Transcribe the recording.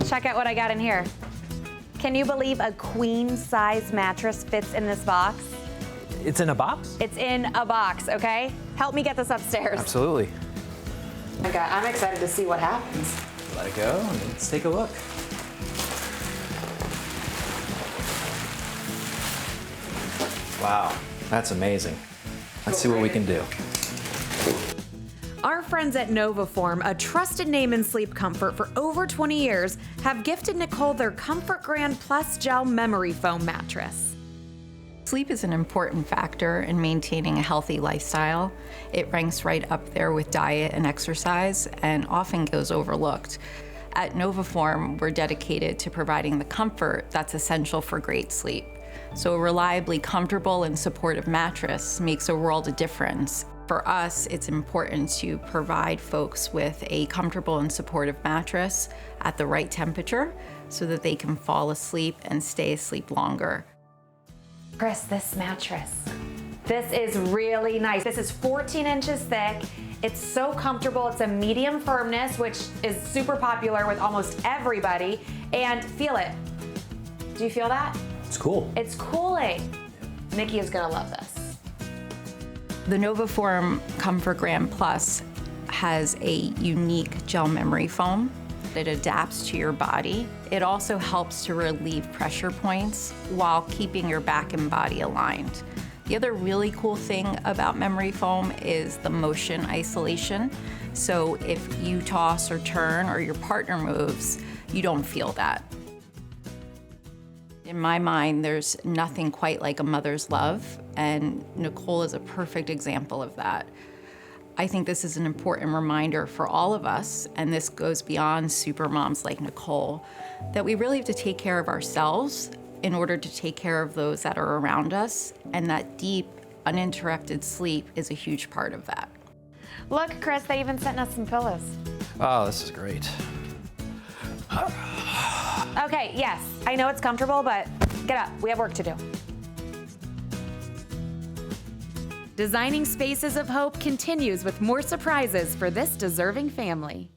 Check out what I got in here. Can you believe a queen size mattress fits in this box? It's in a box? It's in a box, okay? Help me get this upstairs. Absolutely. Okay, I'm excited to see what happens. Let it go and let's take a look. Wow, that's amazing. Let's see what we can do. Our friends at Novaform, a trusted name in sleep comfort for over 20 years, have gifted Nicole their ComfortGrande Plus Gel Memory Foam mattress. Sleep is an important factor in maintaining a healthy lifestyle. It ranks right up there with diet and exercise and often goes overlooked. At Novaform, we're dedicated to providing the comfort that's essential for great sleep. So a reliably comfortable and supportive mattress makes a world of difference. For us, it's important to provide folks with a comfortable and supportive mattress at the right temperature so that they can fall asleep and stay asleep longer. Chris, this mattress. This is really nice. This is 14 inches thick. It's so comfortable. It's a medium firmness, which is super popular with almost everybody. And feel it. Do you feel that? It's cool. It's cooling. Nikki is gonna love this. The Novaform ComfortGrande Plus has a unique gel memory foam. It adapts to your body. It also helps to relieve pressure points while keeping your back and body aligned. The other really cool thing about memory foam is the motion isolation. So if you toss or turn or your partner moves, you don't feel that. In my mind, there's nothing quite like a mother's love, and Nicole is a perfect example of that. I think this is an important reminder for all of us, and this goes beyond supermoms like Nicole, that we really have to take care of ourselves in order to take care of those that are around us, and that deep, uninterrupted sleep is a huge part of that. Look, Chris, they even sent us some pillows. Oh, this is great. Okay, yes, I know it's comfortable, but get up, we have work to do. Designing Spaces of Hope continues with more surprises for this deserving family.